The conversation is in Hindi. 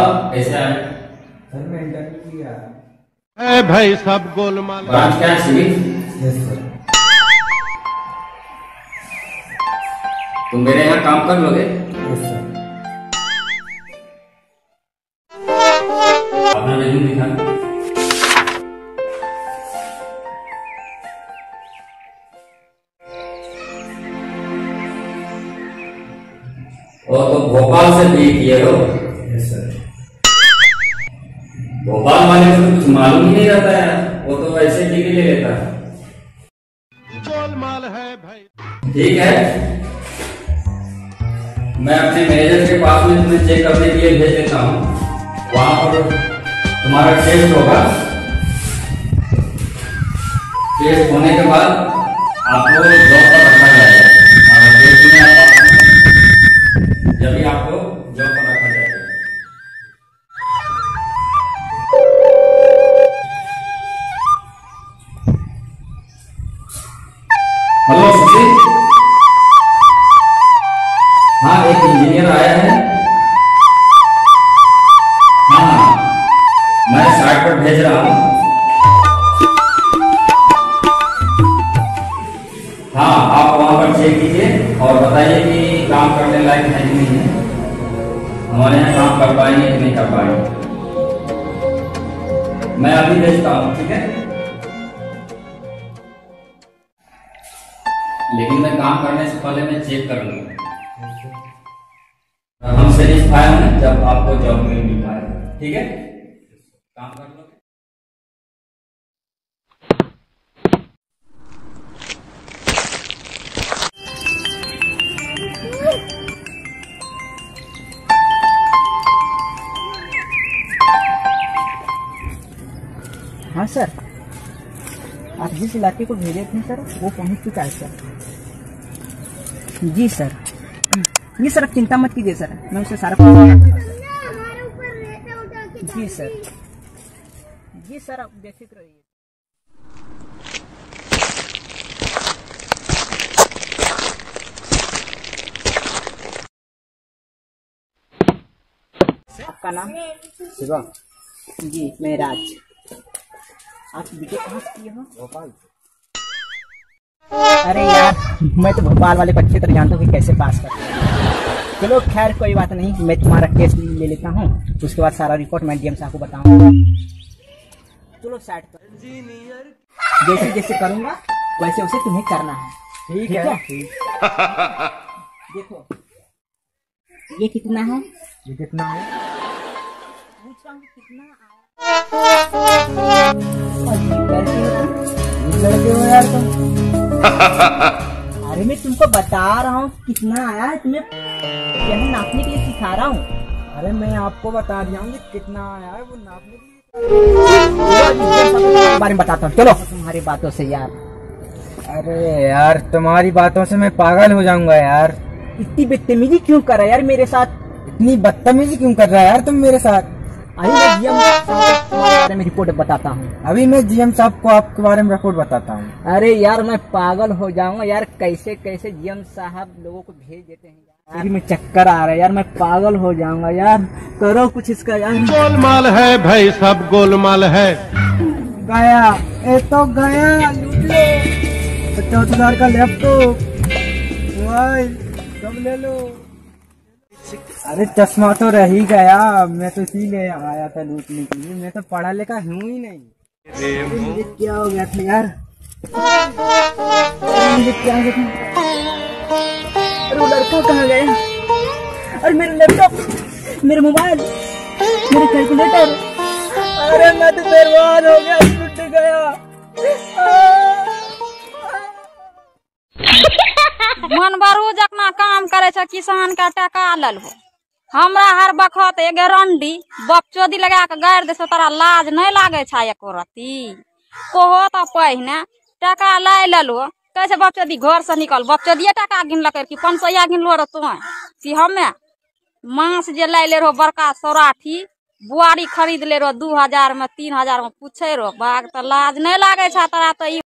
बताओ कैसे आए? सर मैं इंटरव्यू किया। भाई सब गोलमाल। ब्रांच क्या है? सिविल? Yes sir. तुम मेरे यहाँ काम कर लोगे? Yes sir. अपना रेज्यूम दिखाना। और तो भोपाल से भी किए हो? Yes sir. भोपाल वाले को तो कुछ मालूम ही नहीं रहता है, वो तो ऐसे डिग्री ले लेता है। गोलमाल है भाई। ठीक है, मैं अपने मैनेजर के पास में तुम्हें चेक करने के लिए भेज देता हूँ। वहां पर तुम्हारा टेस्ट होगा। टेस्ट होने के बाद आपको जॉब पर रखा जाएगा। और टेस्ट में जब भी आपको जॉब पर रखा जाएगा। हेलो सुशील। हाँ, एक इंजीनियर आया है। हाँ, मैं साइट पर भेज रहा हूँ। हाँ, आप वहां पर चेक कीजिए और बताइए कि काम करने लायक है कि नहीं है। हमारे यहाँ काम कर पाएंगे कि नहीं कर पाएंगे। मैं अभी भेजता हूँ, ठीक है? लेकिन मैं काम करने से पहले मैं चेक कर लूंगा। हम सेटिस्फाई हैं जब आपको जॉब मिल पाएगा, ठीक है? काम कर लो। हाँ सर, आप जिस इलाके को भेजे थे सर वो पहुंच चुका है सर। जी सर। जी सर, आप चिंता मत कीजिए सर, मैं उसे सारा जी सर। जी सर, आप बेफिक्र रहिए। आपका नाम? शिवा। जी, मैं राज। आप बीटे कहाँ से किए हो? भोपाल। अरे यार, मैं तो भोपाल वाले को अच्छी तरह जानता हूँ कि कैसे पास करते हैं। चलो खैर कोई बात नहीं, मैं तुम्हारा टेस्ट ले लेता हूँ, उसके बाद सारा रिपोर्ट मैं डीएम साहब को बताऊंगा। चलो साइड पर। जैसे जैसे करूंगा वैसे वैसे तुम्हें करना है। ठीक है। देखो ये कितना है? ये कितना है? पूछ रहा हूँ कितना लड़के हो यार तुम। अरे मैं तुमको बता रहा हूँ कितना आया है, तुम्हें यही नापने के लिए सिखा रहा हूँ। अरे मैं आपको बता दिया हूँ कितना आया है, वो नापने के बारे में बताता हूँ। चलो तुम्हारी बातों से यार। अरे यार तुम्हारी बातों से मैं पागल हो जाऊंगा यार। इतनी बदतमीजी क्यों कर रहा है यार मेरे साथ? इतनी बदतमीजी क्यों कर रहा है यार तुम मेरे साथ? अरे मैं जीएम साहब को तुम्हारे बारे में रिपोर्ट बताता हूँ। अभी मैं जीएम साहब को आपके बारे में रिपोर्ट बताता हूँ। अरे यार मैं पागल हो जाऊंगा यार, कैसे कैसे जीएम साहब लोगों को भेज देते हैं यार। अभी मैं चक्कर आ रहा है यार, मैं पागल हो जाऊंगा यार। करो कुछ इसका यार। गोलमाल है भाई, सब गोलमाल है। गया ये तो गया, लूट लो 50,000 का लैपटॉप, मोबाइल सब ले लो। अरे चश्मा तो रह ही गया, मैं तो इसीलिए आया था लूटने के लिए, मैं तो पढ़ा लिखा हूँ ही नहीं। मुझे क्या हो गया था यार? मुझे क्या हो गया था? अरे वो लड़का कहाँ गया? अरे मेरा लैपटॉप, मेरा मोबाइल, मेरा कैलकुलेटर, अरे मैं तो बर्बाद हो गया, टूट गया। मन बरू जतना काम करे छ किसान का टका लल हो। हमरा हर बखत एगे रंडी बपचोदी लगा के गाड़ दे, तोरा लाज नहीं लागे छ एको रती? कोहो तो पहिने टका लाई ललो, कहे छै बपचोदी घर से निकल। बपचोदिये टका गिनलक कि 500 गिनलो रे तो कि हमें मांस जे लै ले रहो बड़का सौराठी बुआरी खरीद ले रहो 2000 में 3000 में, पूछे रहो बाग तो लाज नहीं लागे छ तोरा तो।